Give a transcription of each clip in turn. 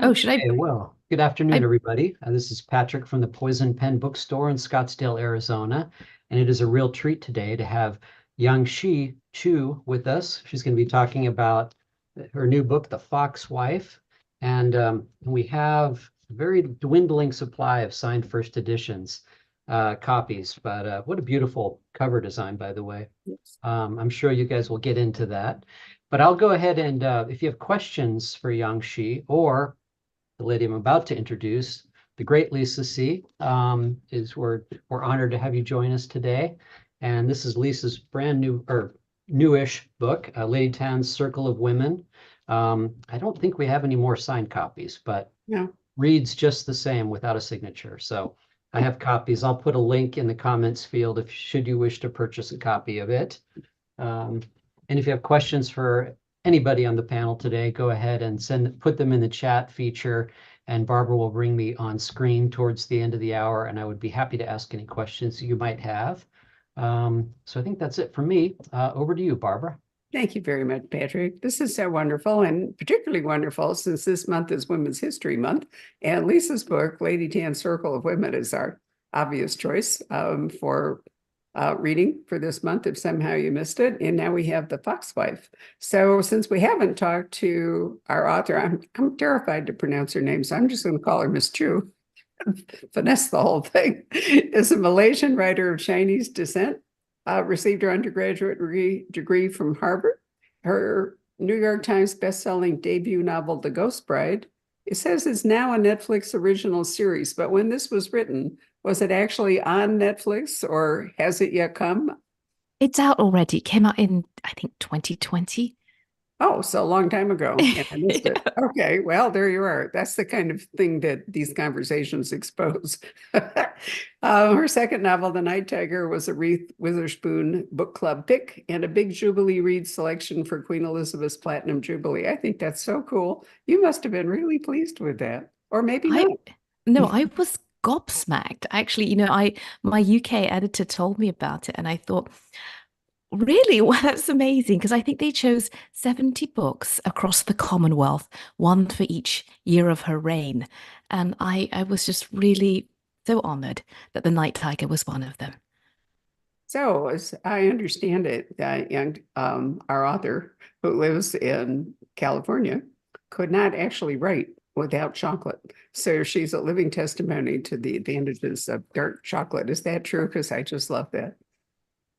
Oh, should I? Hey, well, good afternoon, everybody. This is Patrick from the Poison Pen Bookstore in Scottsdale, Arizona, and it is a real treat today to have Yangsze Choo with us. She's going to be talking about her new book, The Fox Wife, and we have a very dwindling supply of signed first editions copies, but what a beautiful cover design, by the way. Yes. I'm sure you guys will get into that, but I'll go ahead and if you have questions for Yangsze or the lady I'm about to introduce, the great Lisa C. Is we're honored to have you join us today. And this is Lisa's brand new or newish book, Lady Tan's Circle of Women. I don't think we have any more signed copies, but No. reads just the same without a signature. So I have copies. I'll put a link in the comments field if should you wish to purchase a copy of it. And if you have questions for anybody on the panel today, go ahead and put them in the chat feature, and Barbara will bring me on screen towards the end of the hour, and I would be happy to ask any questions you might have. So I think that's it for me. Over to you, Barbara. Thank you very much, Patrick. This is so wonderful, and particularly wonderful since this month is Women's History Month. And Lisa's book, Lady Tan's Circle of Women, is our obvious choice for reading for this month, if somehow you missed it. And now we have The Fox Wife. So since we haven't talked to our author, I'm terrified to pronounce her name, so I'm just going to call her Miss Chu. Finesse the whole thing. Is a Malaysian writer of Chinese descent. Received her undergraduate degree from Harvard. Her New York Times bestselling debut novel, The Ghost Bride, it says is now a Netflix original series, but when this was written, was it actually on Netflix or has it yet come? It's out already. It came out in, I think, 2020. Oh, so a long time ago, and I missed it. Yeah. Okay, well, there you are. That's the kind of thing that these conversations expose. Her second novel, The Night Tiger, was a Reese Witherspoon book club pick and a big Jubilee Read selection for Queen Elizabeth's Platinum Jubilee. I think that's so cool. You must have been really pleased with that, or maybe I not. no, I was gobsmacked. Actually, my UK editor told me about it, and I thought, really? Well, that's amazing because I think they chose 70 books across the Commonwealth, one for each year of her reign. And I was just really so honored that The Night Tiger was one of them. So, as I understand it, our author, who lives in California, could not actually write without chocolate. So she's a living testimony to the advantages of dark chocolate. Is that true? Because I just love that.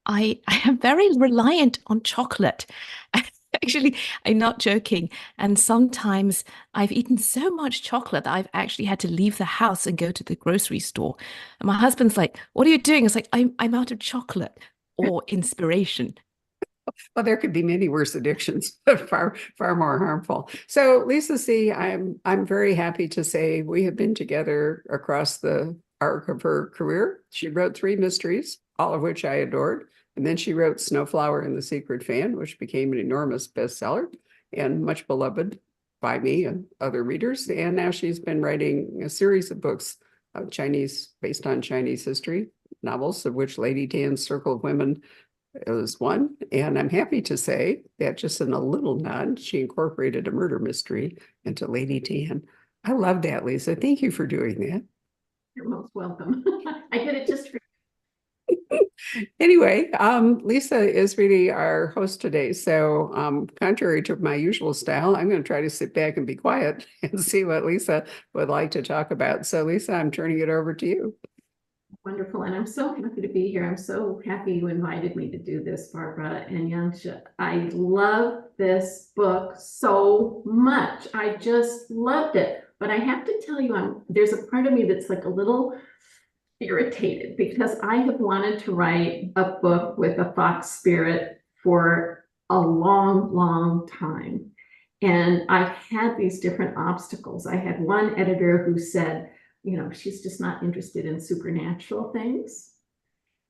I am very reliant on chocolate. Actually, I'm not joking. And sometimes I've eaten so much chocolate that I've actually had to leave the house and go to the grocery store. And my husband's like, "What are you doing?" It's like, I'm out of chocolate or inspiration. Well, there could be many worse addictions, but far more harmful. So, Lisa C., I'm very happy to say we have been together across the arc of her career. She wrote 3 mysteries, all of which I adored. And then she wrote Snowflower and the Secret Fan, which became an enormous bestseller and much beloved by me and other readers. And now she's been writing a series of books of based on Chinese history, novels, of which Lady Tan's Circle of Women is one. And I'm happy to say that just in a little nod, she incorporated a murder mystery into Lady Tan. I love that, Lisa. Thank you for doing that. You're most welcome. I did it just for Anyway, Lisa is really our host today. So contrary to my usual style, I'm going to try to sit back and be quiet and see what Lisa would like to talk about. So Lisa, I'm turning it over to you. wonderful. And I'm so happy to be here. I'm so happy you invited me to do this, Barbara and Yangsze. I love this book so much. I just loved it. But I have to tell you, there's a part of me that's like a little irritated because I have wanted to write a book with a fox spirit for a long, long time. And I've had these different obstacles. I had one editor who said, she's just not interested in supernatural things.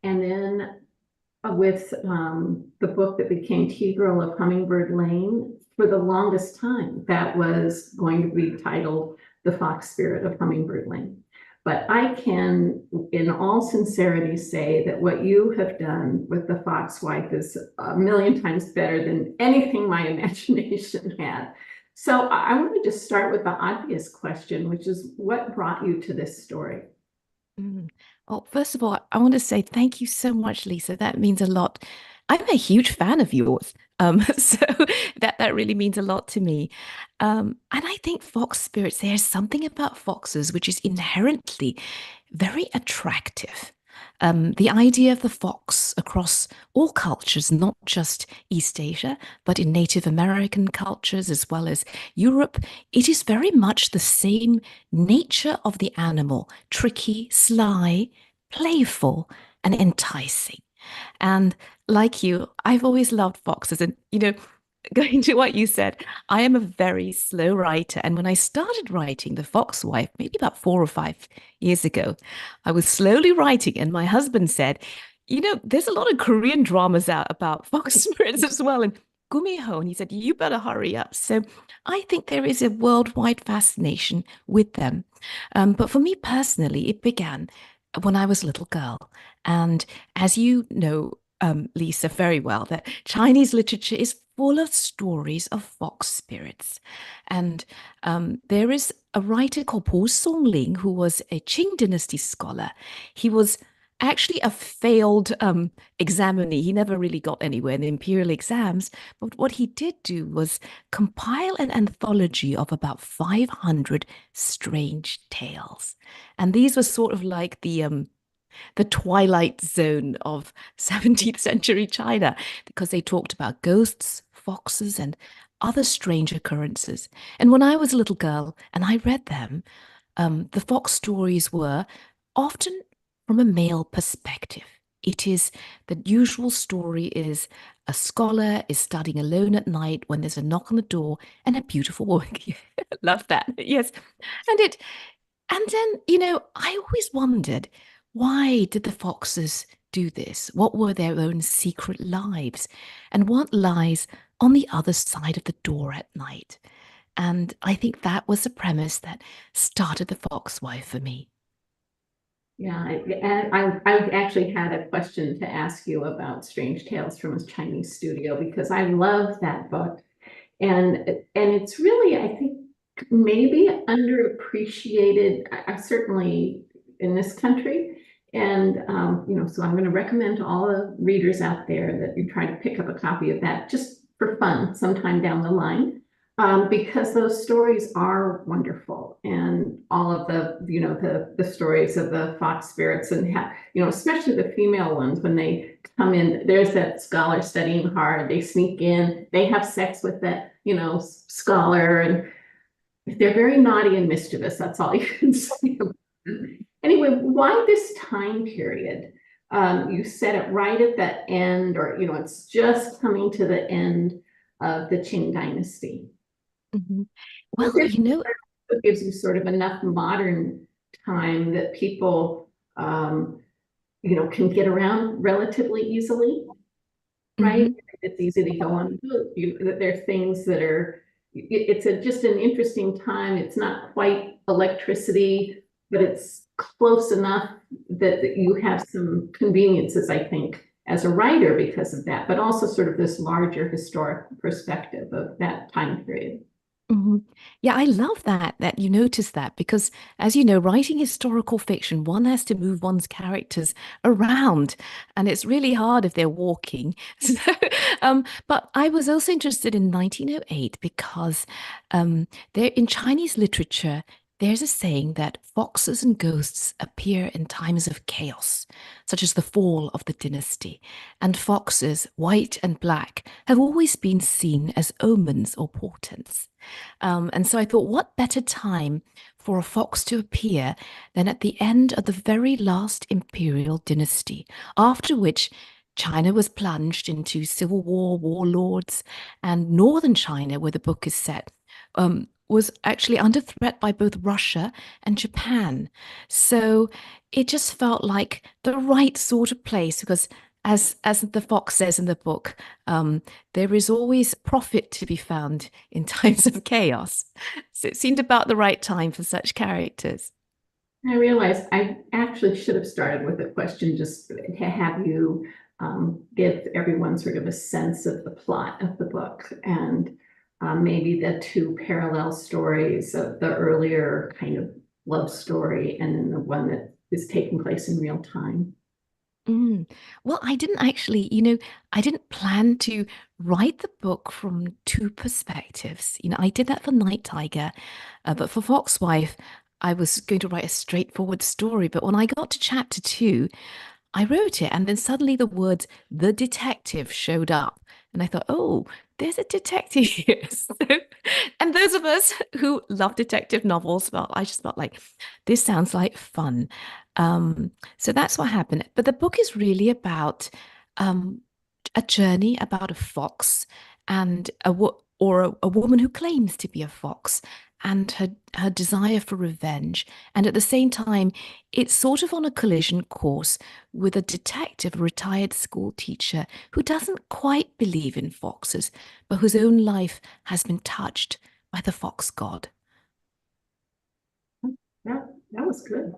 And then with the book that became Tea-Girl of Hummingbird Lane, for the longest time, that was going to be titled The Fox Spirit of Hummingbird Lane. But I can, in all sincerity, say that what you have done with The Fox Wife is a million times better than anything my imagination had. So I want to just start with the obvious question, which is what brought you to this story? Mm. Well, first of all, I want to say thank you so much, Lisa. That means a lot. I'm a huge fan of yours. So that really means a lot to me. And I think fox spirits, there's something about foxes which is inherently very attractive. The idea of the fox across all cultures, not just East Asia, but in Native American cultures as well as Europe, it is very much the same nature of the animal, tricky, sly, playful, and enticing. And like you, I've always loved foxes. And, going to what you said, I am a very slow writer. And when I started writing The Fox Wife, maybe about 4 or 5 years ago, I was slowly writing, and my husband said, there's a lot of Korean dramas out about fox spirits as well. And Gumiho, and he said, you better hurry up. So I think there is a worldwide fascination with them. But for me personally, it began when I was a little girl. And as you know, Lisa, very well, that Chinese literature is full of stories of fox spirits. And there is a writer called Po Songling, who was a Qing dynasty scholar. He was actually a failed examinee. He never really got anywhere in the imperial exams. But what he did do was compile an anthology of about 500 strange tales. And these were sort of like the twilight zone of 17th century China, because they talked about ghosts, foxes, and other strange occurrences. And when I was a little girl and I read them, the fox stories were often from a male perspective. It is the usual story is a scholar is studying alone at night when there's a knock on the door and a beautiful woman. Love that. Yes. And then, I always wondered, why did the foxes do this? What were their own secret lives? And what lies on the other side of the door at night? And I think that was the premise that started The Fox Wife for me. Yeah, and I actually had a question to ask you about Strange Tales from a Chinese Studio, because I love that book. And it's really, I think, maybe underappreciated, certainly in this country. And, so I'm going to recommend to all the readers out there that you try to pick up a copy of that just for fun sometime down the line. Because those stories are wonderful, and all of the stories of the fox spirits, and especially the female ones, when they come in, there's that scholar studying hard, they sneak in, they have sex with that scholar, and they're very naughty and mischievous. That's all you can say. Anyway, why this time period? You said it right at the end, or it's just coming to the end of the Qing dynasty. Mhm. Well, It gives you sort of enough modern time that people, can get around relatively easily, right? mhm. It's easy to go on. There are things that are, it's just an interesting time. It's not quite electricity, but it's close enough that you have some conveniences, I think, as a writer because of that, but also sort of this larger historic perspective of that time period. Mhm. Yeah, I love that you notice that, because as you know, writing historical fiction, one has to move one's characters around, and it's really hard if they're walking. So, but I was also interested in 1908 because there in Chinese literature, there's a saying that foxes and ghosts appear in times of chaos, such as the fall of the dynasty, and foxes, white and black, have always been seen as omens or portents. And so I thought, what better time for a fox to appear than at the end of the very last imperial dynasty, after which China was plunged into civil war, warlords, and northern China, where the book is set, was actually under threat by both Russia and Japan. So it just felt like the right sort of place, because as the fox says in the book, there is always profit to be found in times of chaos. So it seemed about the right time for such characters. I realized I actually should have started with a question just to have you give everyone sort of a sense of the plot of the book. And maybe the two parallel stories of the earlier kind of love story and then the one that is taking place in real time. Mm. Well, I didn't actually, I didn't plan to write the book from two perspectives. I did that for Night Tiger, but for Foxwife, I was going to write a straightforward story. But when I got to chapter 2, I wrote it, and then suddenly the words "the detective" showed up, and I thought, "Oh, there's a detective here." And those of us who love detective novels, well, I just felt like this sounds like fun. So that's what happened. But the book is really about um, a journey about a fox and a woman who claims to be a fox and her desire for revenge. And at the same time, it's sort of on a collision course with a detective, a retired school teacher who doesn't quite believe in foxes, but whose own life has been touched by the fox god. That was good.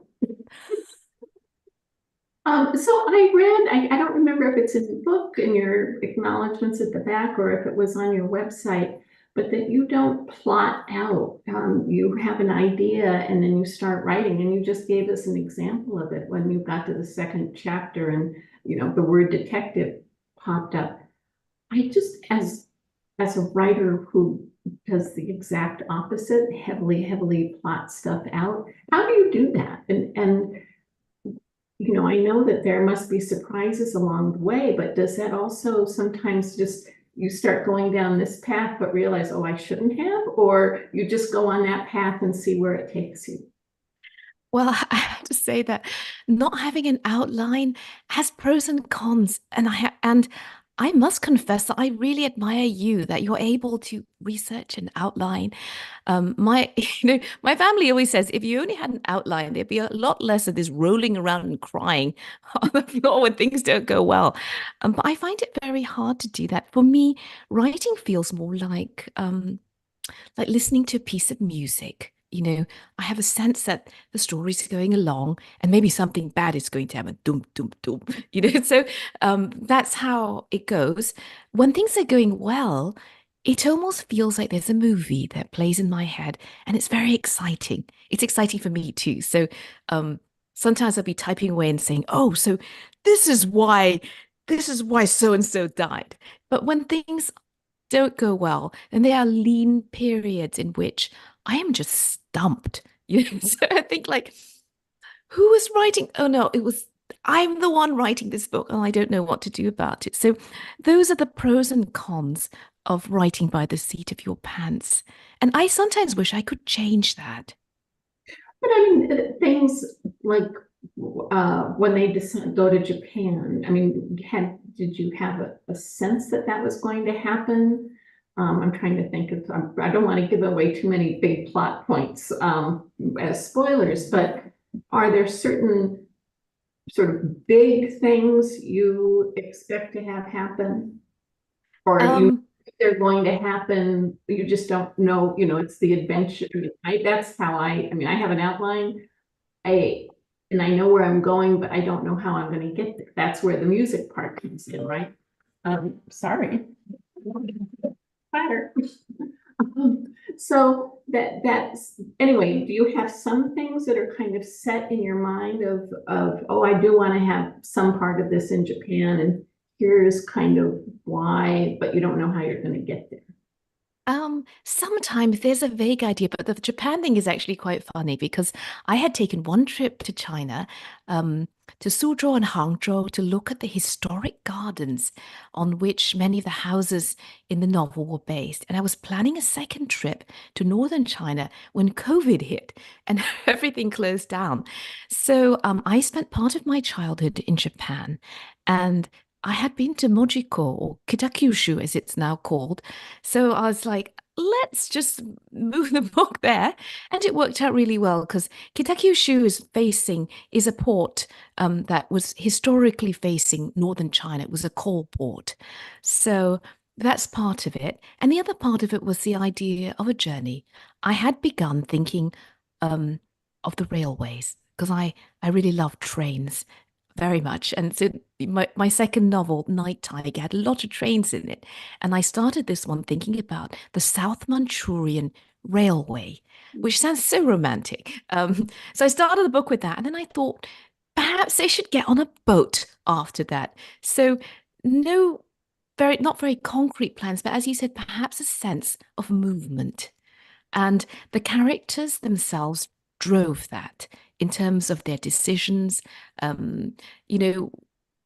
So I read, I don't remember if it's in the book in your acknowledgments at the back or if it was on your website, but that you don't plot out. You have an idea and then you start writing, and you just gave us an example of it when you got to the second chapter and the word detective popped up. I just, as a writer who does the exact opposite, heavily plot stuff out, how do you do that? And I know that there must be surprises along the way, but does that also sometimes just you start going down this path, but realize, oh, I shouldn't have, or you just go on that path and see where it takes you? Well, I have to say that not having an outline has pros and cons, and I must confess that I really admire you that you're able to research and outline. My, my family always says if you only had an outline, there'd be a lot less of this rolling around and crying on the floor when things don't go well. But I find it very hard to do that. For me, writing feels more like listening to a piece of music. I have a sense that the story's going along and maybe something bad is going to happen. Doom, doom, doom. So that's how it goes. When things are going well, it almost feels like there's a movie that plays in my head and it's very exciting. It's exciting for me too. So sometimes I'll be typing away and saying, oh, so this is why. This is why so and so died. But when things don't go well. And there are lean periods in which I am just stumped. So I think like, who was writing? Oh no, I'm the one writing this book and I don't know what to do about it. So those are the pros and cons of writing by the seat of your pants. And I sometimes wish I could change that. But I mean, things like when they go to Japan, I mean, did you have a sense that that was going to happen? I'm trying to think of, I don't want to give away too many big plot points as spoilers, but are there certain sort of big things you expect to have happen? Or they're going to happen, you just don't know, it's the adventure. That's how I mean, I have an outline. And I know where I'm going, but I don't know how I'm going to get there. That's where the music part comes in, right? Sorry. Platter. So that's anyway, do you have some things that are kind of set in your mind of oh, I do want to have some part of this in Japan, and here's kind of why, but you don't know how you're going to get there? Sometimes there's a vague idea, but the Japan thing is actually quite funny because I had taken one trip to China, to Suzhou and Hangzhou to look at the historic gardens on which many of the houses in the novel were based. And I was planning a second trip to northern China when COVID hit and everything closed down. So I spent part of my childhood in Japan, and I had been to Mojiko, or Kitakyushu as it's now called. So I was like, let's just move the book there. And it worked out really well because Kitakyushu is a port that was historically facing northern China. It was a coal port. So that's part of it. And the other part of it was the idea of a journey. I had begun thinking of the railways because I really love trains very much. And so my second novel, Night Tiger, had a lot of trains in it. And I started this one thinking about the South Manchurian Railway, which sounds so romantic. So I started the book with that. And then I thought perhaps they should get on a boat after that. So no, not very concrete plans, but as you said, perhaps a sense of movement. And the characters themselves drove that in terms of their decisions. Um, you know,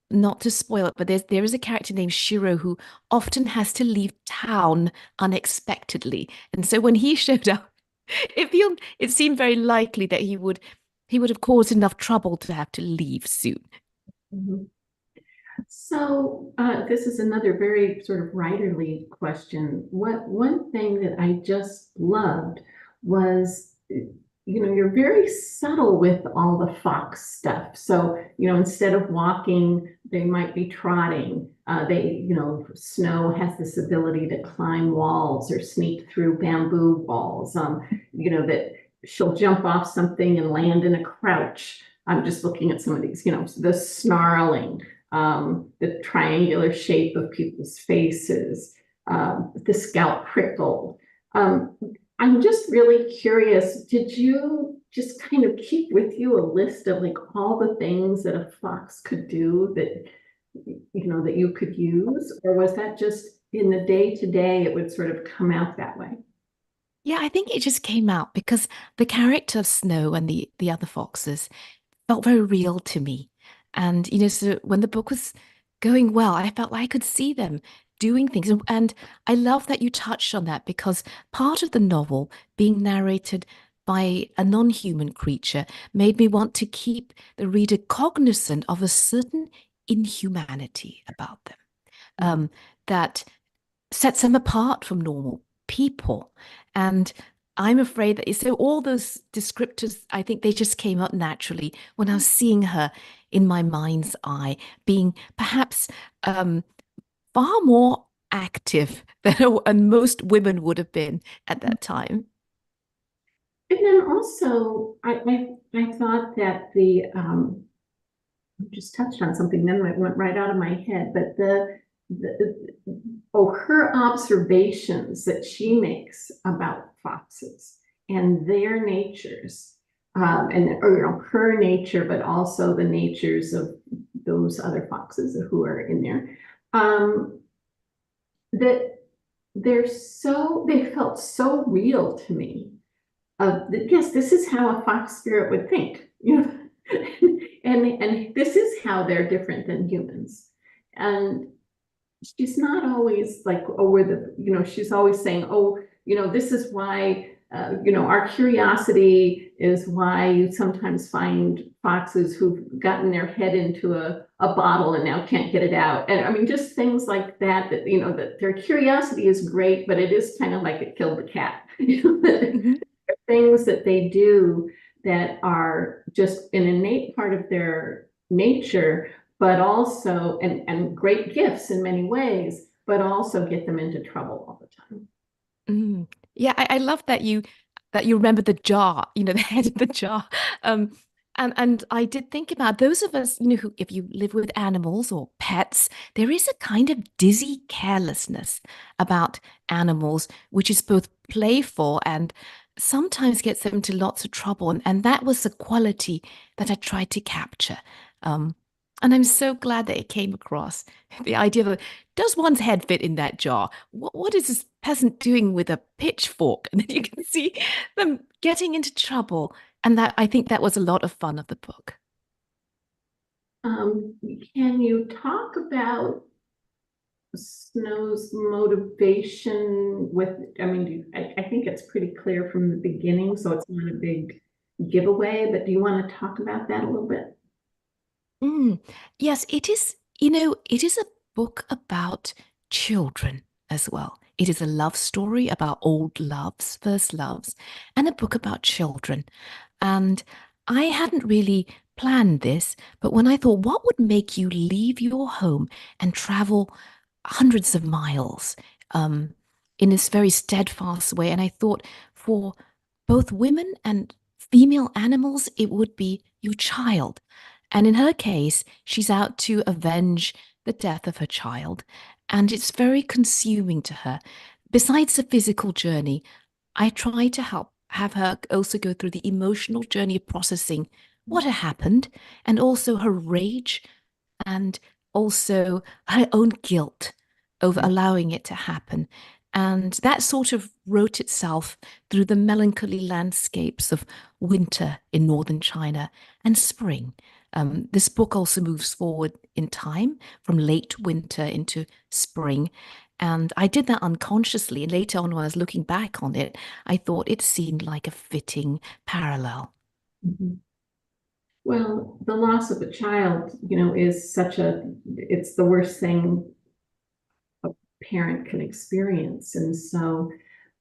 not to spoil it, but there is a character named Shiro who often has to leave town unexpectedly. And so when he showed up, it seemed very likely that he would have caused enough trouble to have to leave soon. Mhm. So this is another very sort of writerly question. One thing that I just loved was, you're very subtle with all the fox stuff. So, instead of walking, they might be trotting. Snow has this ability to climb walls or sneak through bamboo walls. That she'll jump off something and land in a crouch. I'm just looking at some of these, the snarling, the triangular shape of people's faces, the scalp prickle. I'm just really curious, did you just kind of keep with you a list of like all the things that a fox could do that, that you could use? Or was that just in the day to day, it would sort of come out that way? Yeah, I think it just came out because the character of Snow and the other foxes felt very real to me. And, so when the book was going well, I felt like I could see them doing things. And I love that you touched on that because part of the novel being narrated by a non-human creature made me want to keep the reader cognizant of a certain inhumanity about them, that sets them apart from normal people. And I'm afraid that so all those descriptors, I think they just came up naturally when I was seeing her in my mind's eye, being perhaps far more active than most women would have been at that time. And then also, I thought that just touched on something, then it went right out of my head, but her observations that she makes about foxes and their natures, her nature, but also the natures of those other foxes who are in there, that they felt so real to me. Yes, this is how a fox spirit would think, and this is how they're different than humans. And she's not always like, oh, she's always saying, oh, this is why, our curiosity is why you sometimes find foxes who've gotten their head into a bottle and now can't get it out. And I mean, just things like that, that their curiosity is great, but it is kind of like it killed the cat. Mhm. Things that they do that are just an innate part of their nature, but also, and great gifts in many ways, but also get them into trouble all the time. Mm. Yeah, I love that you remember the jar, the head of the jar. Um, and I did think about those of us, who if you live with animals or pets, there is a kind of dizzy carelessness about animals, which is both playful and sometimes gets them into lots of trouble. And that was the quality that I tried to capture. Um, and I'm so glad that it came across the idea of does one's head fit in that jar? What is this peasant doing with a pitchfork? And then you can see them getting into trouble. And that I think that was a lot of fun of the book. Can you talk about Snow's motivation with, I think it's pretty clear from the beginning, so it's not a big giveaway, but do you want to talk about that a little bit? Yes, it is, it is a book about children as well. It is a love story about old loves, first loves, and a book about children. And I hadn't really planned this, but when I thought, what would make you leave your home and travel hundreds of miles in this very steadfast way? And I thought for both women and female animals, it would be your child. And in her case, she's out to avenge the death of her child, and it's very consuming to her. Besides the physical journey, I try to have her also go through the emotional journey of processing what had happened, and also her rage, and also her own guilt over allowing it to happen. And that sort of wrote itself through the melancholy landscapes of winter in northern China and spring. This book also moves forward in time from late winter into spring. And I did that unconsciously. And later on, when I was looking back on it, I thought it seemed like a fitting parallel. Mhm. Well, the loss of a child, is it's the worst thing a parent can experience. And so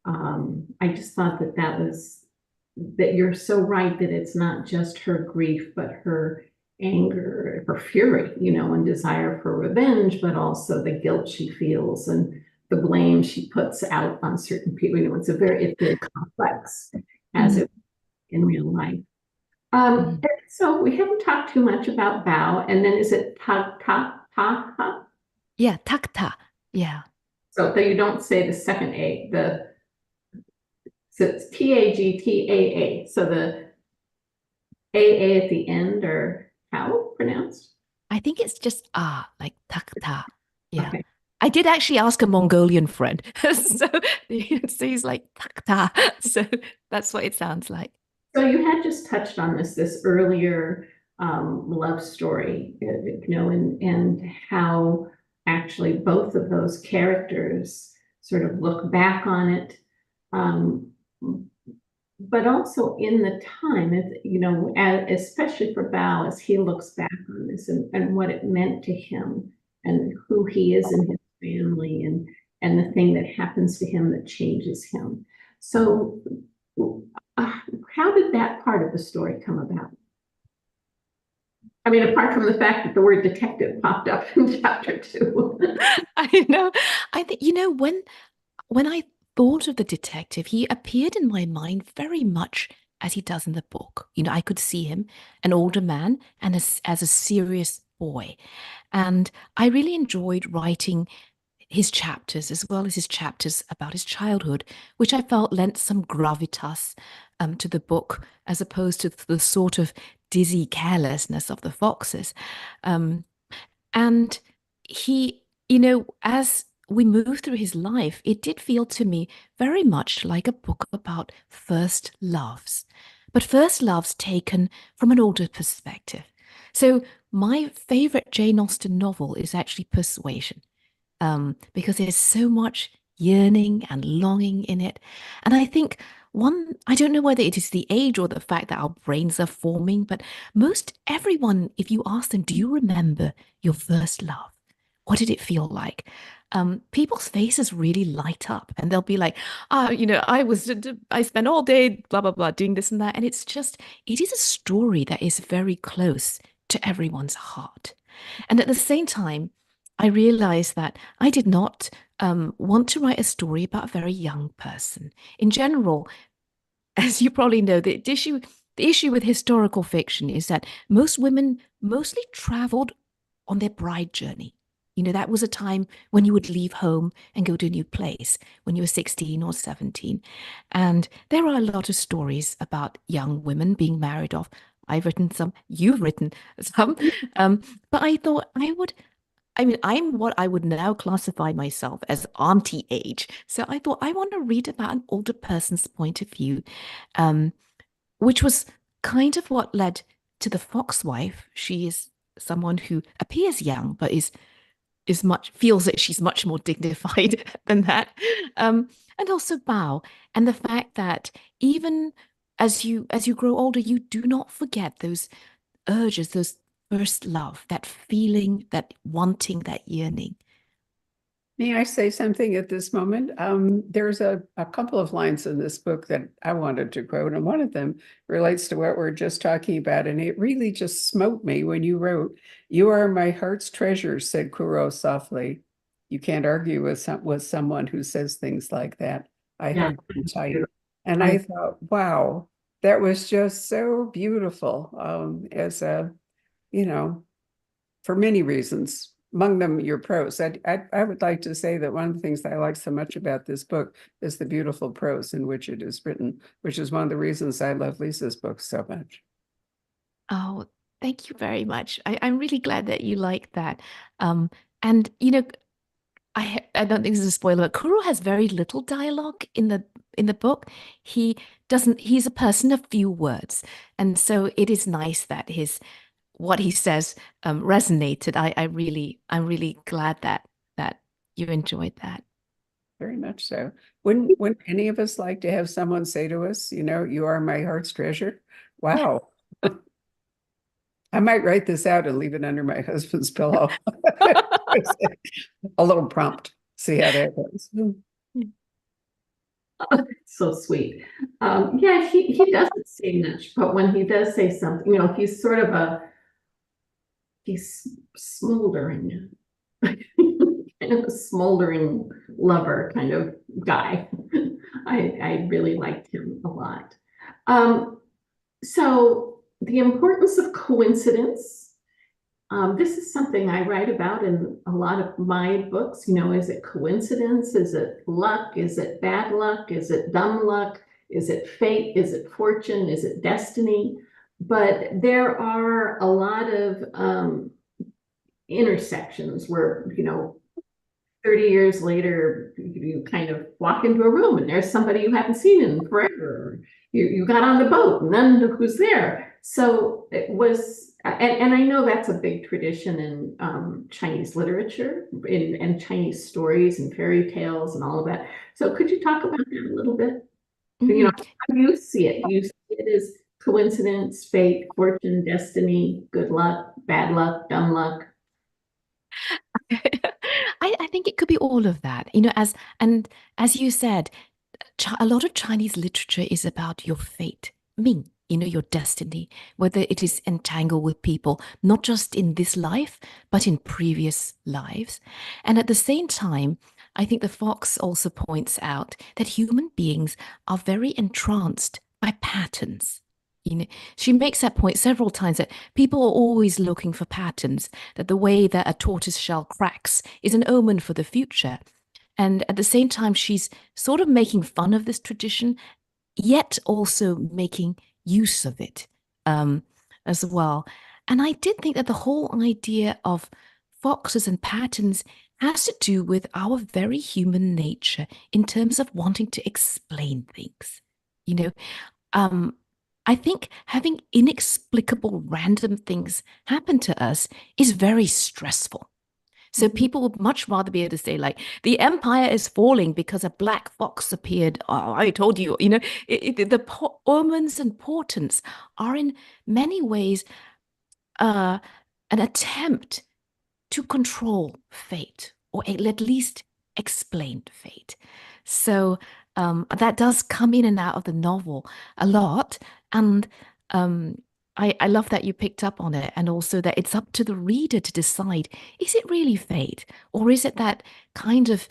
I just thought that you're so right that it's not just her grief, but her anger, her fury, and desire for revenge, but also the guilt she feels and the blame she puts out on certain people. It's very complex as it in real life. Mhm. So we haven't talked too much about Bao, and then is it ta? Yeah, takta. Yeah. So that you don't say the second A, so it's Tagtaa. So the AA at the end, or how pronounced? I think it's just like takta. Yeah. Okay. I did actually ask a Mongolian friend. So, so he's like takta. So that's what it sounds like. So you had just touched on this earlier love story, and how actually both of those characters sort of look back on it, um, but also in the time, especially for Bao, as he looks back on this and what it meant to him and who he is in his family, and the thing that happens to him that changes him. So uh, how did that part of the story come about? I mean, apart from the fact that the word detective popped up in chapter 2. I know. I think, when I thought of the detective, he appeared in my mind very much as he does in the book. I could see him, an older man, and as a serious boy. And I really enjoyed writing his chapters as well as his chapters about his childhood, which I felt lent some gravitas to the book as opposed to the sort of dizzy carelessness of the foxes. Um, and he, as we move through his life, it did feel to me very much like a book about first loves, but first loves taken from an older perspective. So my favorite Jane Austen novel is actually Persuasion, because there's so much yearning and longing in it. And I think I don't know whether it is the age or the fact that our brains are forming, but most everyone, if you ask them, do you remember your first love? What did it feel like? People's faces really light up, and they'll be like, I spent all day, blah, blah, blah, doing this and that. And it is a story that is very close to everyone's heart. And at the same time, I realized that I did not want to write a story about a very young person. In general, as you probably know, the issue with historical fiction is that most women mostly traveled on their bride journey. That was a time when you would leave home and go to a new place when you were 16 or 17. And there are a lot of stories about young women being married off. I've written some, you've written some. But I thought I'm what I would now classify myself as auntie age. So I thought I want to read about an older person's point of view, um, which was kind of what led to the Foxwife. She is someone who appears young, but feels that she's much more dignified than that. And also Bao, and the fact that even as you grow older, you do not forget those urges, those first love, that feeling, that wanting, that yearning. May I say something at this moment? There's a couple of lines in this book that I wanted to quote, and one of them relates to what we're just talking about. And it really just smote me when you wrote, "You are my heart's treasure," said Kuro softly. You can't argue with someone who says things like that. I Yeah. hugged him tight. And I thought, wow, that was just so beautiful. As a you know, for many reasons, among them your prose. I would like to say that one of the things that I like so much about this book is the beautiful prose in which it is written, which is one of the reasons I love Lisa's books so much. Oh, thank you very much. I'm really glad that you like that. And you know, I don't think this is a spoiler, but Kuro has very little dialogue in the book. He doesn't. He's a person of few words, and so it is nice that what he says resonated. I'm really glad that you enjoyed that. Very much so. Wouldn't any of us like to have someone say to us, you know, you are my heart's treasure? Wow. I might write this out and leave it under my husband's pillow. A little prompt. See how that goes. So sweet. Yeah, he doesn't say much, but when he does say something, you know, he's sort of he's smoldering, kind of a smoldering lover kind of guy. I really liked him a lot. So the importance of coincidence. This is something I write about in a lot of my books. You know, is it coincidence? Is it luck? Is it bad luck? Is it dumb luck? Is it fate? Is it fortune? Is it destiny? But there are a lot of intersections where, you know, 30 years later, you kind of walk into a room and there's somebody you haven't seen in forever. You got on the boat and then who's there? So it was, and I know that's a big tradition in Chinese literature and Chinese stories and fairy tales and all of that. So could you talk about that a little bit? You know, how do you see it? Do you see it as coincidence, fate, fortune, destiny, good luck, bad luck, dumb luck? I think it could be all of that, you know, as you said, a lot of Chinese literature is about your fate, Ming, you know, your destiny, whether it is entangled with people, not just in this life, but in previous lives. And at the same time, I think the fox also points out that human beings are very entranced by patterns. You know, she makes that point several times that people are always looking for patterns, that the way that a tortoise shell cracks is an omen for the future. And at the same time, she's sort of making fun of this tradition, yet also making use of it as well. And I did think that the whole idea of foxes and patterns has to do with our very human nature in terms of wanting to explain things. You know, I think having inexplicable random things happen to us is very stressful. So people would much rather be able to say, like, the empire is falling because a black fox appeared. Oh, I told you, you know, the omens and portents are in many ways an attempt to control fate, or at least explain fate. So that does come in and out of the novel a lot. And I love that you picked up on it, and also that it's up to the reader to decide, is it really fate, or is it that kind of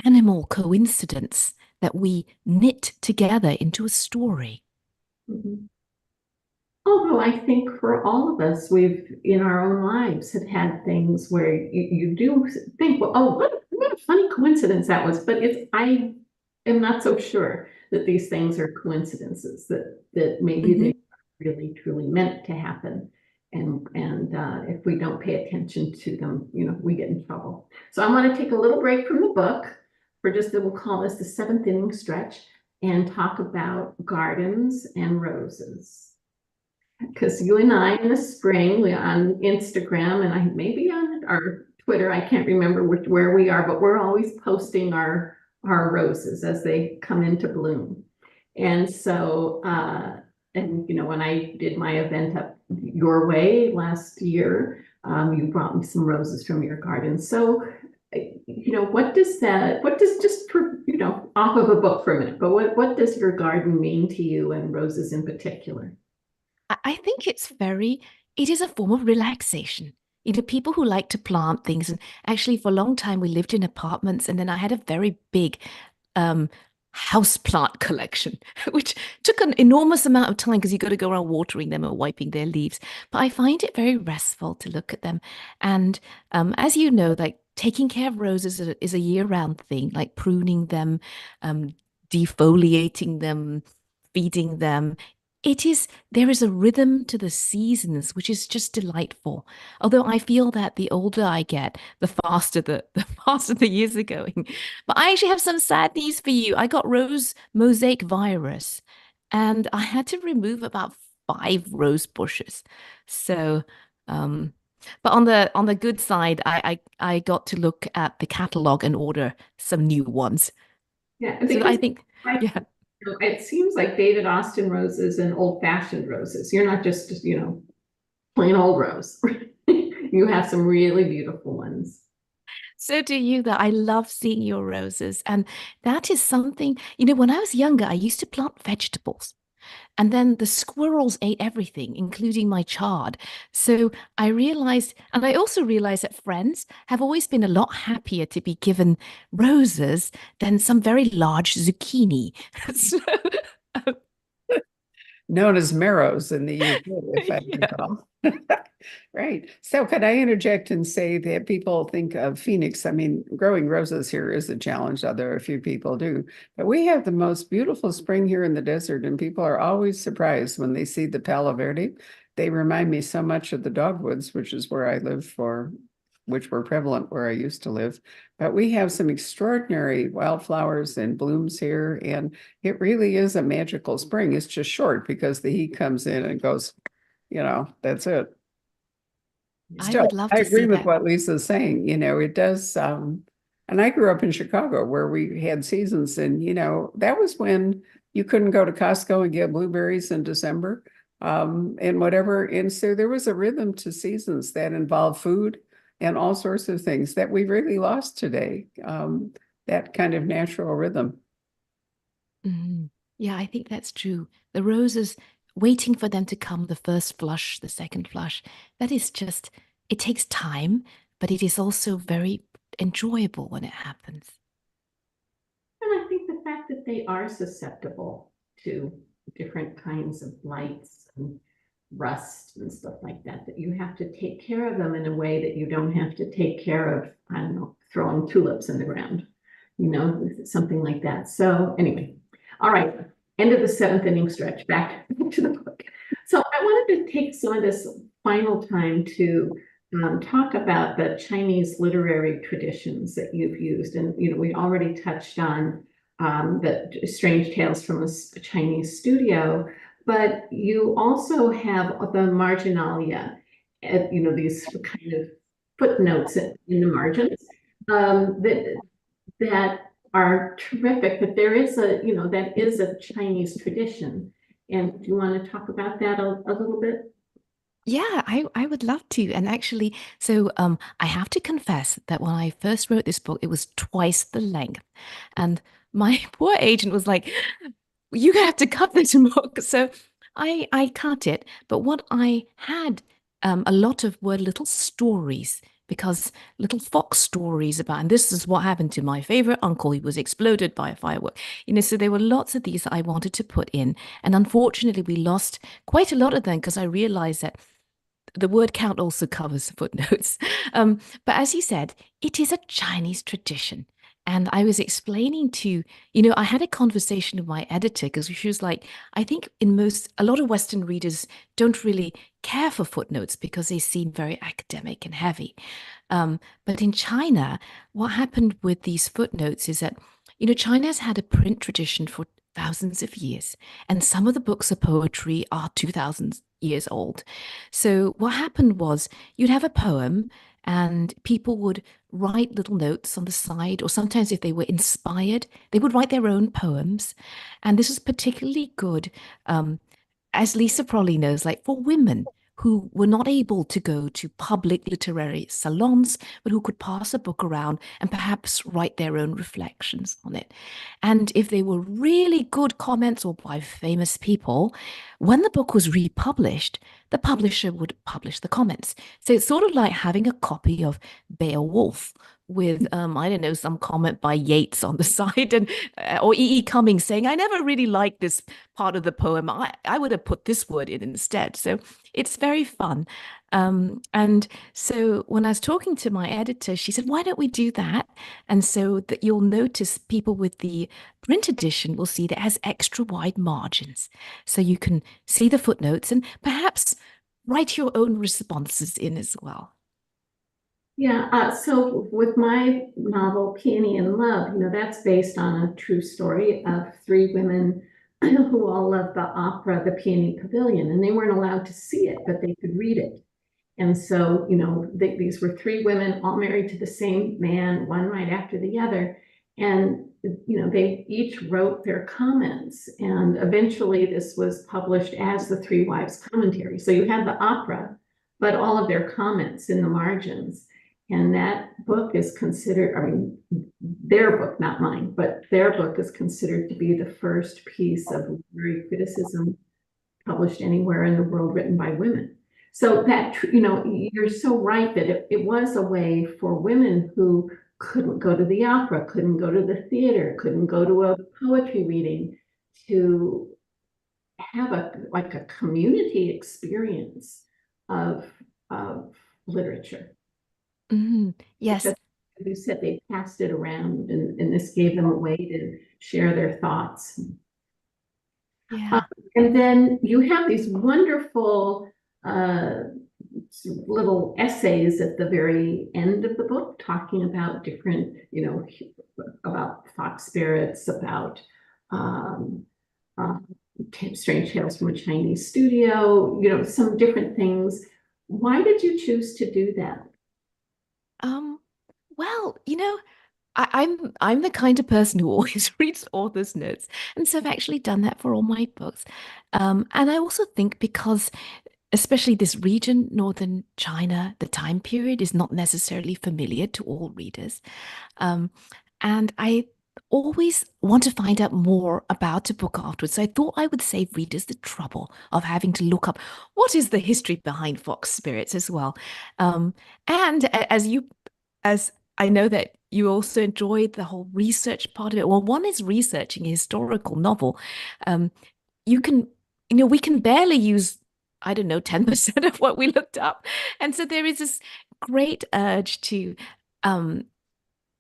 animal coincidence that we knit together into a story? Although I think for all of us, we've in our own lives have had things where you do think, well, oh, what a funny coincidence that was. But I am not so sure that these things are coincidences, that maybe they really truly meant to happen. And if we don't pay attention to them, you know, we get in trouble. So I'm going to take a little break from the book for just, we'll call this the 7th inning stretch, and talk about gardens and roses. Because you and I in the spring, we're on Instagram and I maybe on our Twitter, I can't remember where we are, but we're always posting our roses as they come into bloom. And so, and you know, when I did my event up your way last year, you brought me some roses from your garden. So, you know, what does just for, you know, off of a book for a minute, but what does your garden mean to you, and roses in particular? I think it is a form of relaxation. You know, people who like to plant things, and actually for a long time we lived in apartments, and then I had a very big houseplant collection, which took an enormous amount of time because you got to go around watering them and wiping their leaves. But I find it very restful to look at them. And as you know, like taking care of roses is a year-round thing, like pruning them, defoliating them, feeding them. There is a rhythm to the seasons, which is just delightful. Although I feel that the older I get, the faster the faster the years are going. But I actually have some sad news for you. I got rose mosaic virus, and I had to remove about 5 rose bushes. So, but on the good side, I got to look at the catalog and order some new ones. Yeah, So because I think, like, yeah. it seems like David Austin roses and old-fashioned roses. You're not just, plain old rose. You have some really beautiful ones. So do you, that I love seeing your roses. And that is something, when I was younger, I used to plant vegetables. And then the squirrels ate everything, including my chard. So I realized, and I also realized that friends have always been a lot happier to be given roses than some very large zucchini. So, Known as marrows in the UK, if I yeah. recall. Right. So could I interject and say that people think of Phoenix? I mean, growing roses here is a challenge, although a few people do. But we have the most beautiful spring here in the desert, and people are always surprised when they see the Palo Verde. They remind me so much of the dogwoods, which is where I live which were prevalent where I used to live. But we have some extraordinary wildflowers and blooms here, and it really is a magical spring. It's just short because the heat comes in and goes, that's it. I Still, would love I to agree see with that. what Lisa's saying. It does. And I grew up in Chicago where we had seasons, and that was when you couldn't go to Costco and get blueberries in December, and whatever. And so there was a rhythm to seasons that involved food and all sorts of things that we really lost today. That kind of natural rhythm. Mhm. Yeah, I think that's true. The roses, waiting for them to come, the first flush, the second flush, that is just, it takes time, but it is also very enjoyable when it happens. And I think the fact that they are susceptible to different kinds of lights and rust and stuff like that, that you have to take care of them in a way that you don't have to take care of, I don't know, throwing tulips in the ground, something like that. So anyway, all right, end of the 7th inning stretch, back to the book. So I wanted to take some of this final time to talk about the Chinese literary traditions that you've used. And, we already touched on the strange tales from a Chinese studio, but you also have the marginalia, these kind of footnotes in the margins that are terrific, but there is that is a Chinese tradition. And do you want to talk about that a little bit? Yeah, I would love to. And actually, so I have to confess that when I first wrote this book, it was twice the length. And my poor agent was like, you have to cut this book. So I cut it. But what I had a lot of were little stories, because little fox stories about, and this is what happened to my favorite uncle. He was exploded by a firework. So there were lots of these that I wanted to put in. And unfortunately, we lost quite a lot of them because I realized that the word count also covers footnotes. But as you said, it is a Chinese tradition. And I was explaining I had a conversation with my editor because she was like, I think a lot of Western readers don't really care for footnotes because they seem very academic and heavy. But in China, what happened with these footnotes is that, China's had a print tradition for thousands of years, and some of the books of poetry are 2,000 years old. So what happened was you'd have a poem and people would write little notes on the side, or sometimes if they were inspired, they would write their own poems. And this was particularly good, as Lisa probably knows, like for women who were not able to go to public literary salons, but who could pass a book around and perhaps write their own reflections on it. And if they were really good comments or by famous people, when the book was republished, the publisher would publish the comments. So it's sort of like having a copy of Beowulf with I don't know, some comment by Yeats on the side, and or E. Cummings saying, I never really liked this part of the poem. I would have put this word in instead. So it's very fun. And so when I was talking to my editor, she said, why don't we do that? And so that you'll notice people with the print edition will see that it has extra wide margins. So you can see the footnotes and perhaps write your own responses in as well. Yeah, so with my novel, Peony in Love, that's based on a true story of three women who all loved the opera, The Peony Pavilion, and they weren't allowed to see it, but they could read it. And so, these were three women all married to the same man, one right after the other. And, they each wrote their comments. And eventually this was published as the Three Wives Commentary. So you had the opera, but all of their comments in the margins. And that book is considered, I mean, their book, not mine, but their book is considered to be the first piece of literary criticism published anywhere in the world written by women. So that, you're so right that it was a way for women who couldn't go to the opera, couldn't go to the theater, couldn't go to a poetry reading, to have a community experience of literature. Yes. Because, as you said, they passed it around, and this gave them a way to share their thoughts. Yeah. And then you have these wonderful little essays at the very end of the book talking about different, about fox spirits, about strange tales from a Chinese studio, some different things. Why did you choose to do that? Well, I'm the kind of person who always reads author's notes, and so I've actually done that for all my books. And I also think because, especially this region, northern China, the time period is not necessarily familiar to all readers, and I always want to find out more about a book afterwards. So I thought I would save readers the trouble of having to look up what is the history behind fox spirits as well. And as I know that you also enjoyed the whole research part of it. Well, one is researching a historical novel. You can, we can barely use, I don't know, 10% of what we looked up. And so there is this great urge to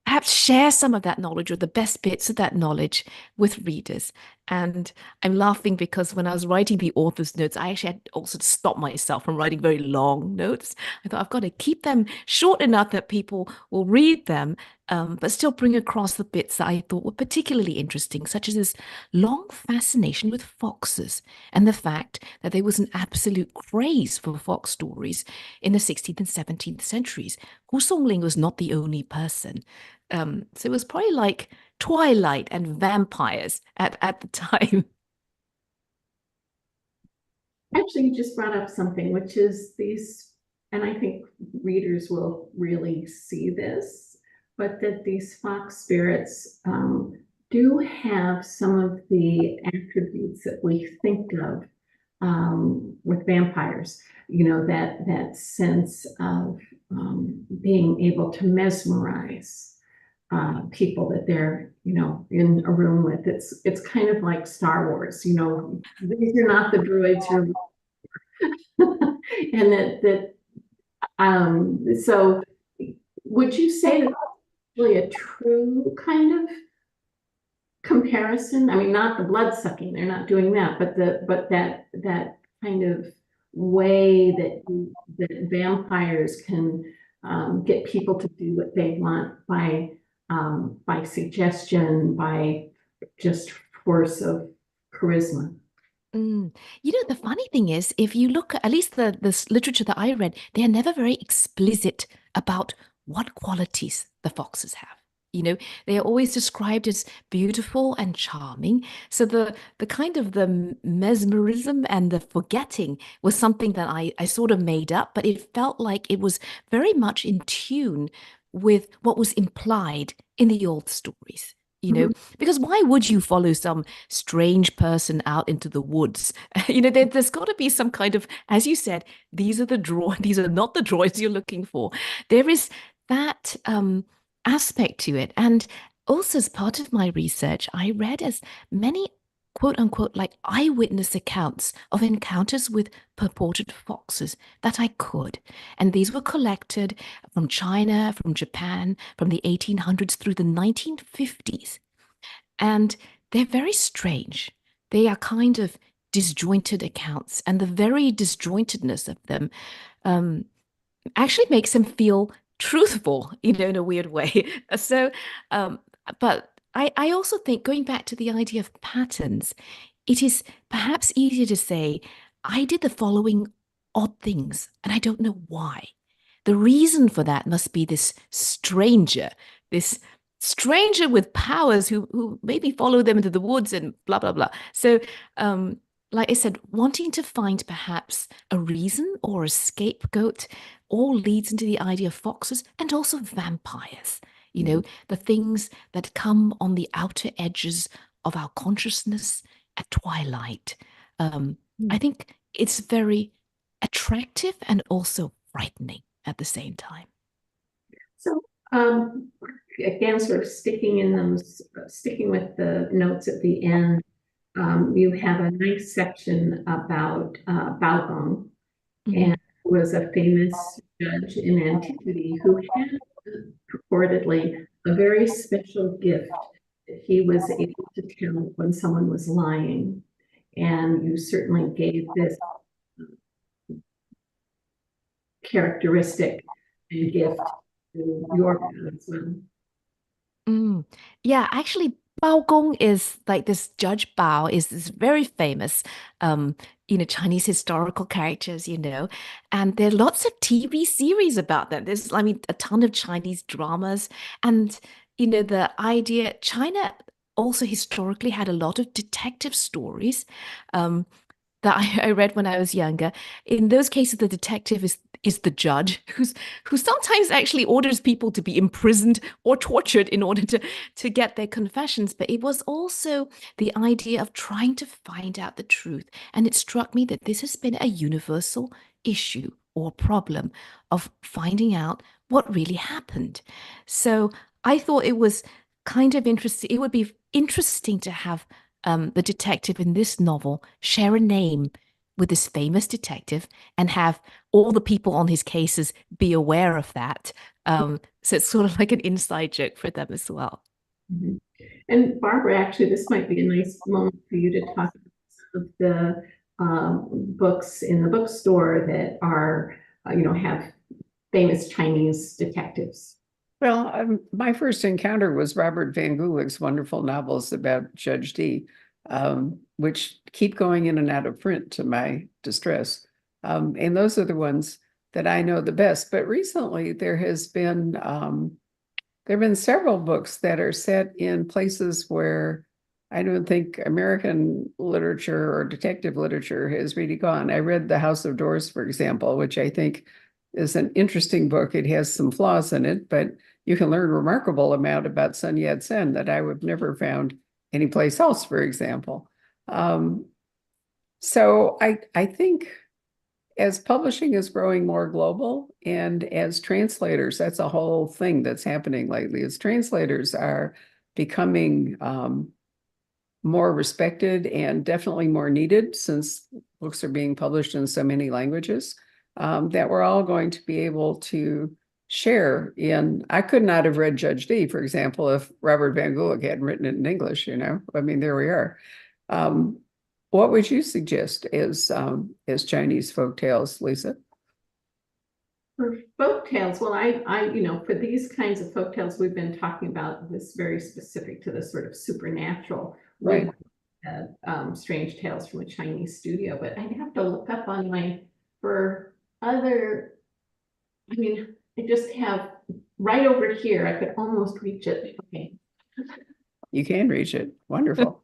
perhaps share some of that knowledge or the best bits of that knowledge with readers. And I'm laughing because when I was writing the author's notes, I actually had also to stop myself from writing very long notes. I thought I've got to keep them short enough that people will read them, but still bring across the bits that I thought were particularly interesting, such as this long fascination with foxes and the fact that there was an absolute craze for fox stories in the 16th and 17th centuries. Hu Songling was not the only person. So it was probably like Twilight and vampires at the time. Actually, you just brought up something, which is these, and I think readers will really see this, but that these fox spirits do have some of the attributes that we think of with vampires, that sense of being able to mesmerize people that they're, in a room with. It's kind of like Star Wars, these are not the droids you're and so would you say that that's really a true kind of comparison? I mean, not the blood sucking, they're not doing that, but that kind of way that vampires can get people to do what they want by suggestion, by just force of charisma. The funny thing is, if you look at least the literature that I read, they are never very explicit about what qualities the foxes have. They are always described as beautiful and charming. So the kind of the mesmerism and the forgetting was something that I sort of made up, but it felt like it was very much in tune with what was implied in the old stories. Because why would you follow some strange person out into the woods? There's got to be some kind of, as you said, these are not the droids you're looking for. There is that aspect to it. And also, as part of my research, I read as many quote unquote like eyewitness accounts of encounters with purported foxes that I could. And these were collected from China, from Japan, from the 1800s through the 1950s. And they're very strange. They are kind of disjointed accounts, and the very disjointedness of them um, actually makes them feel truthful, in a weird way. So, um, but I also think going back to the idea of patterns, it is perhaps easier to say, I did the following odd things, and I don't know why. The reason for that must be this stranger with powers who maybe follow them into the woods and blah blah blah. So, like I said, wanting to find perhaps a reason or a scapegoat all leads into the idea of foxes and also vampires. The things that come on the outer edges of our consciousness at twilight. I think it's very attractive and also frightening at the same time. So, again, sort of sticking with the notes at the end, you have a nice section about Bao and was a famous judge in antiquity who had purportedly a very special gift that he was able to tell when someone was lying. And you certainly gave this characteristic and gift to your grandson. Yeah, actually, Bao Gong is like this Judge Bao is this very famous, Chinese historical characters, and there are lots of TV series about them. There's, I mean, a ton of Chinese dramas, and the idea China also historically had a lot of detective stories. That I read when I was younger. In those cases, the detective is the judge who sometimes actually orders people to be imprisoned or tortured in order to get their confessions. But it was also the idea of trying to find out the truth. And it struck me that this has been a universal issue or problem of finding out what really happened. So I thought it was kind of interesting. It would be interesting to have the detective in this novel share a name with this famous detective and have all the people on his cases be aware of that. So it's sort of like an inside joke for them as well. Mm-hmm. And Barbara, actually, this might be a nice moment for you to talk about some of the books in the bookstore that are, have famous Chinese detectives. Well, my first encounter was Robert Van Gulik's wonderful novels about Judge Dee, which keep going in and out of print to my distress. And those are the ones that I know the best. But recently there have been several books that are set in places where I don't think American literature or detective literature has really gone. I read The House of Doors, for example, which I think is an interesting book. It has some flaws in it, but you can learn a remarkable amount about Sun Yat-sen that I would have never found anyplace else, for example. So I think as publishing is growing more global and as translators, that's a whole thing that's happening lately, as translators are becoming more respected and definitely more needed since books are being published in so many languages, that we're all going to be able to share in. I could not have read Judge Dee, for example, if Robert Van Gulik hadn't written it in English, I mean, there we are. What would you suggest as Chinese folk tales, Lisa? For folk tales, well, I for these kinds of folk tales, we've been talking about this very specific to the sort of supernatural, Right? Strange Tales from a Chinese Studio, but I'd have to look up online for other. I mean, I just have right over here. I could almost reach it. Okay, You can reach it. Wonderful.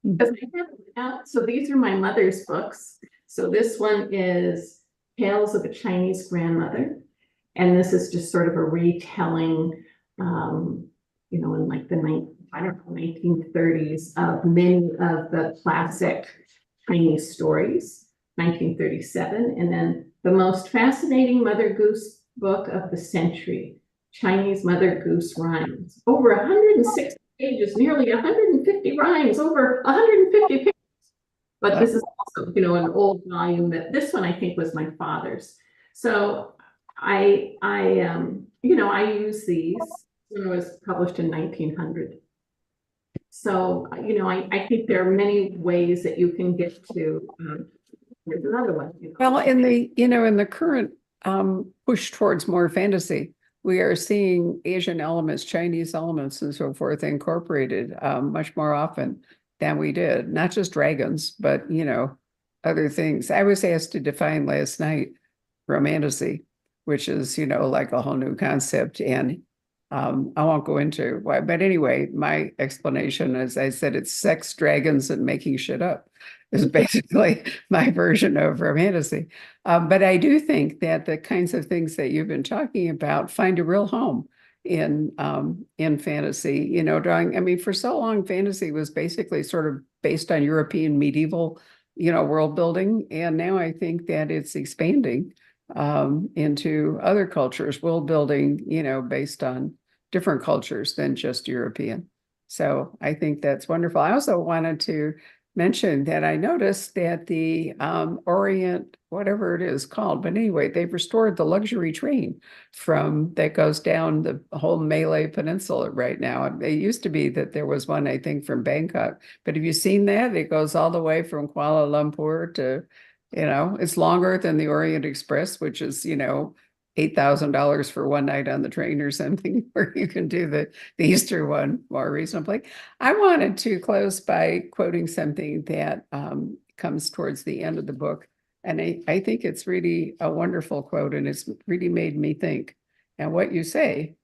because I have it out. So these are my mother's books. So this one is Tales of a Chinese Grandmother. And this is just sort of a retelling, in like the 1930s of many of the classic Chinese stories, 1937. And then the most fascinating Mother Goose book of the century, Chinese Mother Goose rhymes. Over 160 pages, nearly 150 rhymes, over 150 pages. But this is also, an old volume that this one I think was my father's. So I use these. It was published in 1900. So, I think there are many ways that you can get to, there's another one. Well, in the current push towards more fantasy, we are seeing Asian elements, Chinese elements, and so forth incorporated much more often than we did. Not just dragons, but other things. I was asked to define last night romantasy, which is like a whole new concept, and I won't go into why. But anyway, my explanation, as I said, it's sex, dragons, and making shit up is basically my version of romantasy. But I do think that the kinds of things that you've been talking about find a real home in fantasy. Drawing. I mean, for so long, fantasy was basically sort of based on European medieval, world building, and now I think that it's expanding into other cultures, world building, based on different cultures than just European. So I think that's wonderful. I also wanted to mention that I noticed that the Orient, whatever it is called, but anyway, they've restored the luxury train that goes down the whole Malay Peninsula right now. It used to be that there was one, I think, from Bangkok, but have you seen that? It goes all the way from Kuala Lumpur to, it's longer than the Orient Express, which is, $8,000 for one night on the train or something, where you can do the Easter one more reasonably. I wanted to close by quoting something that comes towards the end of the book. And I think it's really a wonderful quote, and it's really made me think. And what you say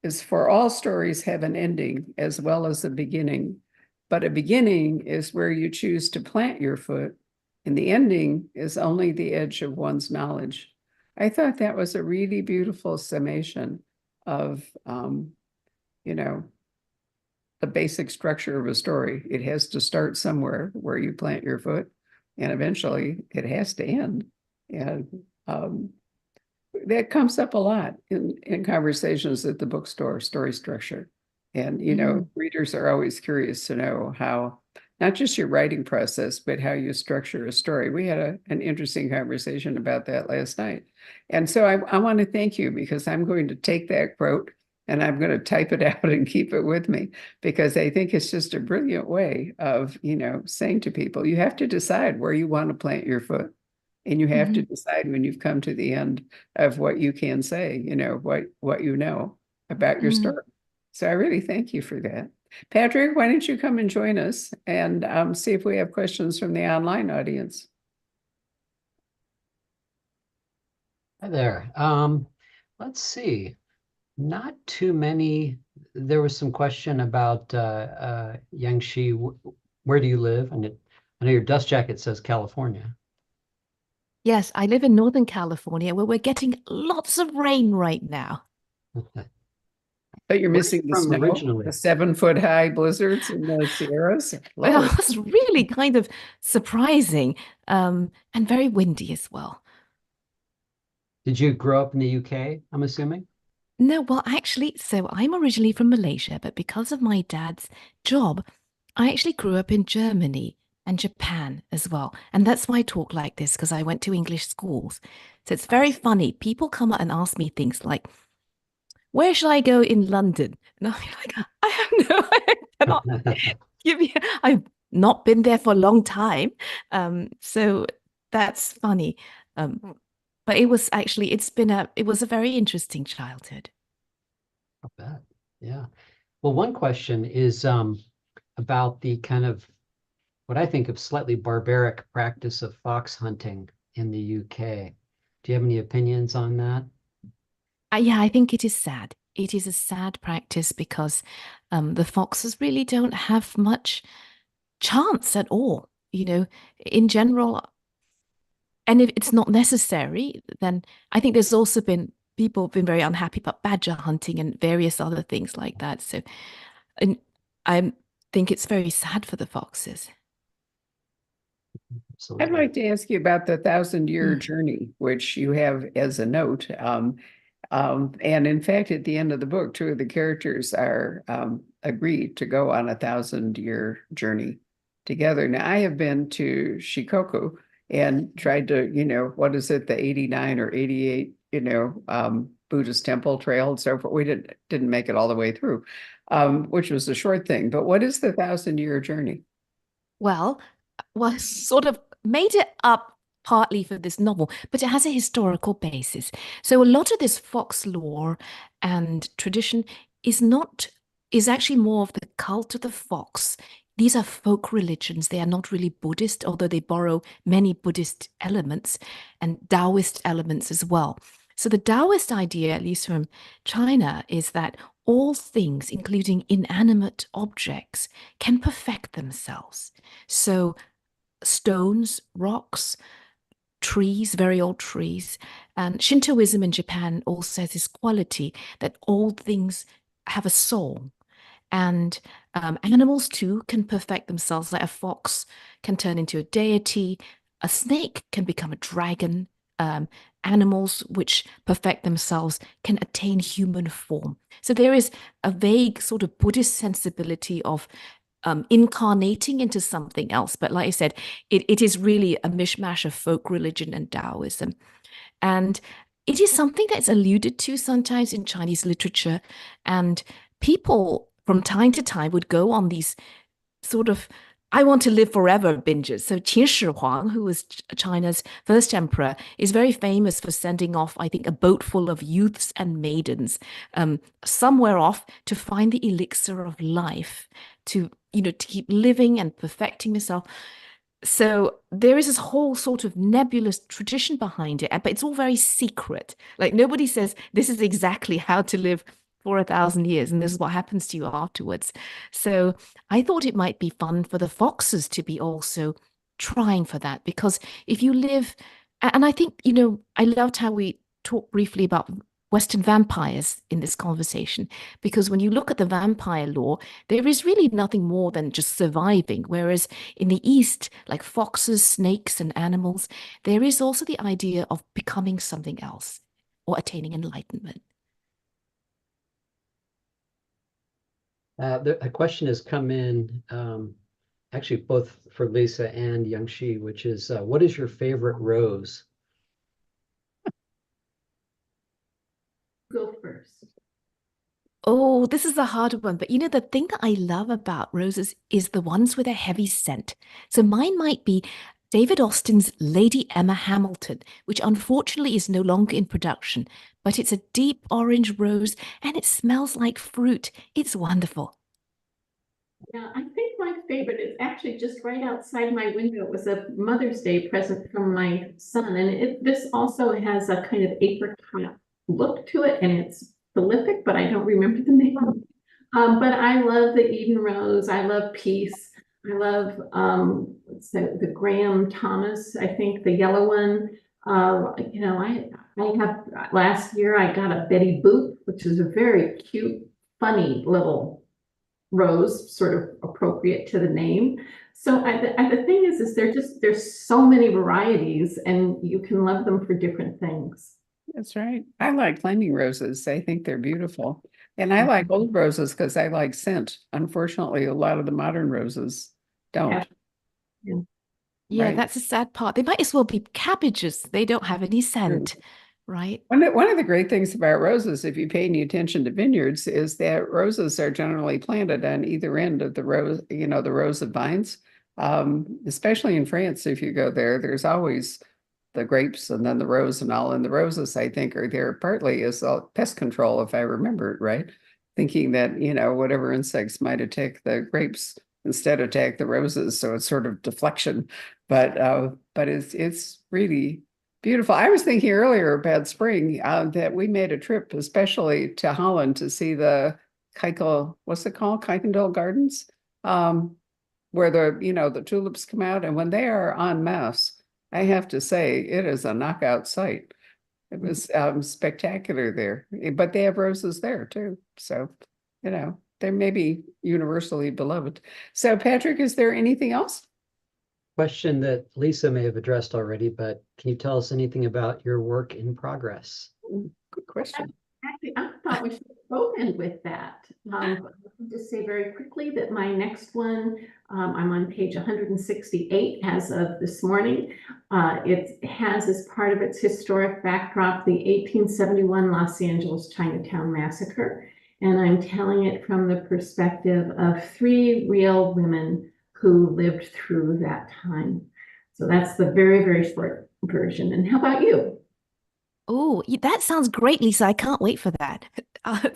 is, for all stories have an ending as well as a beginning, but a beginning is where you choose to plant your foot, and the ending is only the edge of one's knowledge. I thought that was a really beautiful summation of, the basic structure of a story. It has to start somewhere where you plant your foot, and eventually it has to end. And that comes up a lot in conversations at the bookstore, story structure. And, readers are always curious to know how, not just your writing process, but how you structure a story. We had an interesting conversation about that last night. And so I want to thank you, because I'm going to take that quote and I'm going to type it out and keep it with me, because I think it's just a brilliant way of, saying to people, you have to decide where you want to plant your foot. And you have to decide when you've come to the end of what you can say, what you know about your story. So I really thank you for that. Patrick, why don't you come and join us and see if we have questions from the online audience? Hi there. Let's see. Not too many. There was some question about Yangsze. Where do you live? And I know your dust jacket says California. Yes, I live in Northern California, where we're getting lots of rain right now. But you're missing the from snow, originally? the 7-foot-high blizzards in the Sierras. Well, Lord. it's really kind of surprising, and very windy as well. Did you grow up in the UK, I'm assuming? No, well, actually, so I'm originally from Malaysia, but because of my dad's job, I actually grew up in Germany and Japan as well. And that's why I talk like this, because I went to English schools. So it's very funny. People come up and ask me things like, where should I go in London? And I'm like, I have no, I cannot give you, I've not been there for a long time. So that's funny. But it was actually, it was a very interesting childhood. I bet. Yeah. Well, one question is about the kind of what I think of slightly barbaric practice of fox hunting in the UK. Do you have any opinions on that? Yeah, I think it is sad. It is a sad practice because the foxes really don't have much chance at all, in general. And if it's not necessary, then I think there's also been people have been very unhappy about badger hunting and various other things like that. So, and I think it's very sad for the foxes. Absolutely. I'd like to ask you about the 1,000-year journey, which you have as a note. And in fact, at the end of the book, two of the characters are agreed to go on a 1,000-year journey together. Now, I have been to Shikoku and tried to, what is it, the 89 or 88, Buddhist temple trail and so forth. We didn't make it all the way through, which was a short thing. But what is the 1,000-year journey? Well, sort of made it up partly for this novel, but it has a historical basis. So a lot of this folklore and tradition is actually more of the cult of the fox. These are folk religions. They are not really Buddhist, although they borrow many Buddhist elements and Taoist elements as well. So the Taoist idea, at least from China, is that all things, including inanimate objects, can perfect themselves. So stones, rocks, trees, very old trees, and Shintoism in Japan also has this quality that all things have a soul. And animals too can perfect themselves, like a fox can turn into a deity, a snake can become a dragon. Animals which perfect themselves can attain human form. So there is a vague sort of Buddhist sensibility of incarnating into something else. But like I said, it is really a mishmash of folk religion and Taoism. And it is something that's alluded to sometimes in Chinese literature. And people from time to time would go on these sort of I want to live forever binges. So Qin Shi Huang, who was China's first emperor, is very famous for sending off, I think, a boat full of youths and maidens somewhere off to find the elixir of life, to keep living and perfecting yourself. So there is this whole sort of nebulous tradition behind it, but it's all very secret. Like nobody says this is exactly how to live for 1,000 years, and this is what happens to you afterwards. So I thought it might be fun for the foxes to be also trying for that, because if you live, and I think, I loved how we talked briefly about Western vampires in this conversation, because when you look at the vampire lore, there is really nothing more than just surviving. Whereas in the East, like foxes, snakes, and animals, there is also the idea of becoming something else or attaining enlightenment. A question has come in, actually both for Lisa and Yangsze, which is, what is your favorite rose? Go first. Oh, this is a hard one. But the thing that I love about roses is the ones with a heavy scent. So mine might be David Austin's Lady Emma Hamilton, which unfortunately is no longer in production, but it's a deep orange rose and it smells like fruit. It's wonderful. Yeah, I think my favorite is actually just right outside my window. It was a Mother's Day present from my son. And this also has a kind of apricot look to it, and it's prolific, but I don't remember the name. But I love the Eden Rose. I love Peace. I love what's the Graham Thomas, I think, the yellow one. I have last year I got a Betty Boop, which is a very cute, funny little rose, sort of appropriate to the name. So the thing is there's so many varieties, and you can love them for different things. That's right. I like climbing roses. I think they're beautiful. And I like old roses because I like scent. Unfortunately, a lot of the modern roses don't. Yeah, Right. that's a sad part. They might as well be cabbages. They don't have any scent, right? One of the great things about roses, if you pay any attention to vineyards, is that roses are generally planted on either end of the rose, the rows of vines. Especially in France, if you go there, there's always the grapes and then the rose and all. And the roses, I think, are there partly as pest control, if I remember it right, thinking that, whatever insects might attack the grapes instead attack the roses. So it's sort of deflection. But it's really beautiful. I was thinking earlier about spring, that we made a trip, especially to Holland, to see the what's it called? Kuykendall Gardens, where the tulips come out. And when they are en masse, I have to say, it is a knockout sight. It was spectacular there, but they have roses there too. So, they may be universally beloved. So, Patrick, is there anything else? question that Lisa may have addressed already, but can you tell us anything about your work in progress? Good question. Actually, I thought we should both end with that. I'll just say very quickly that my next one, I'm on page 168 as of this morning. It has as part of its historic backdrop the 1871 Los Angeles Chinatown Massacre. And I'm telling it from the perspective of 3 real women who lived through that time. So that's the very, very short version. And how about you? Oh, that sounds great, Lisa. I can't wait for that. I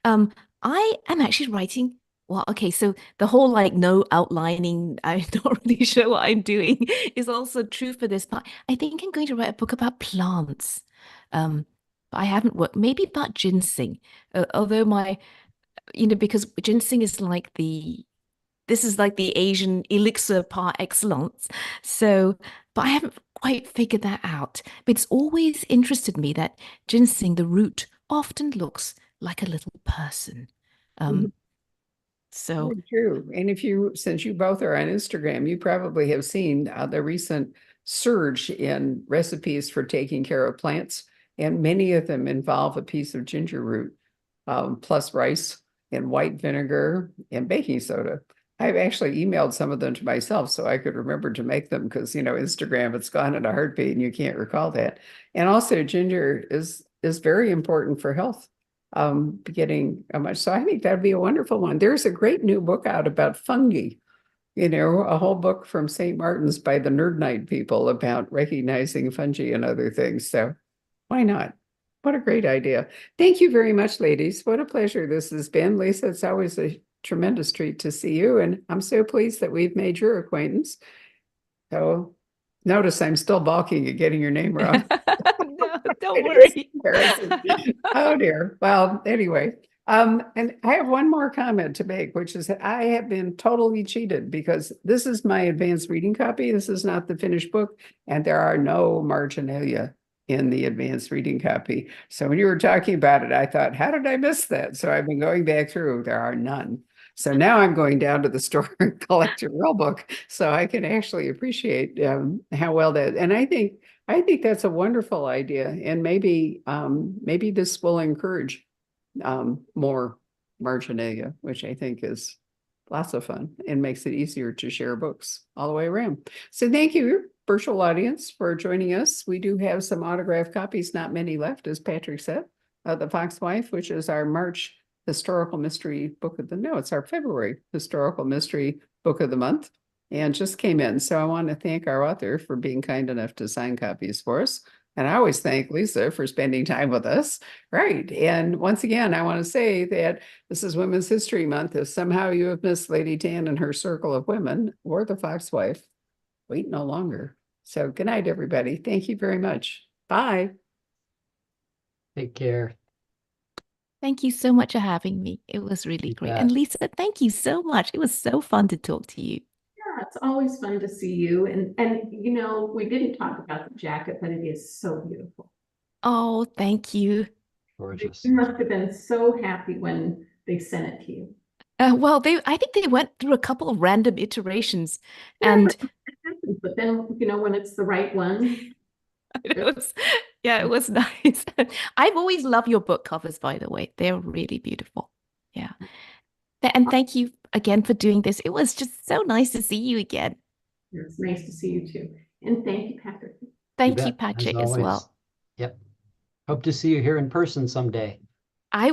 am actually writing. Well, okay, so the whole like no outlining, I'm not really sure what I'm doing is also true for this, but I think I'm going to write a book about plants. But I haven't worked, maybe about ginseng, although because ginseng is like this is like the Asian elixir par excellence. So, but I haven't quite figured that out. But it's always interested me that ginseng, the root, often looks like a little person. Mhm. So, Very true. And since you both are on Instagram, you probably have seen the recent surge in recipes for taking care of plants, and many of them involve a piece of ginger root, plus rice and white vinegar and baking soda. I've actually emailed some of them to myself so I could remember to make them because, Instagram, it's gone in a heartbeat and you can't recall that. And also ginger is very important for health. Getting much. So I think that'd be a wonderful one. There's a great new book out about fungi, a whole book from St. Martin's by the Nerd Night people about recognizing fungi and other things. So why not? What a great idea. Thank you very much, ladies. What a pleasure this has been. Lisa, it's always a tremendous treat to see you. And I'm so pleased that we've made your acquaintance. So notice I'm still balking at getting your name wrong. no, don't It is worry. embarrassing. Oh dear. Well, anyway, and I have one more comment to make, which is that I have been totally cheated because this is my advanced reading copy. This is not the finished book, and there are no marginalia in the advanced reading copy. So when you were talking about it, I thought, how did I miss that? So I've been going back through. There are none. So now I'm going down to the store and collect your real book so I can actually appreciate how well that. And I think that's a wonderful idea, and maybe this will encourage more marginalia, which I think is lots of fun and makes it easier to share books all the way around. So thank you, virtual audience, for joining us. We do have some autographed copies, not many left, as Patrick said, of The Foxwife, which is our March historical mystery book of the, no, it's our February historical mystery book of the month, and just came in. So I want to thank our author for being kind enough to sign copies for us. And I always thank Lisa for spending time with us. Right. And once again, I want to say that this is Women's History Month. If somehow you have missed Lady Tan and her circle of women or The Foxwife, wait no longer. So good night, everybody. Thank you very much. Bye. Take care. Thank you so much for having me. It was really You great. bet. And Lisa, thank you so much. It was so fun to talk to you. Yeah, it's always fun to see you. And we didn't talk about the jacket, but it is so beautiful. Oh, thank you. Gorgeous. You must have been so happy when they sent it to you. Well, I think they went through a couple of random iterations, Yeah, and but then, when it's the right one. it was, yeah, it was nice. I've always loved your book covers, by the way. They're really beautiful. Yeah. And thank you again for doing this. It was just so nice to see you again. It's nice to see you too. And thank you, Patrick. Thank you, bet, Patrick, as always. well. Yep. Hope to see you here in person someday. I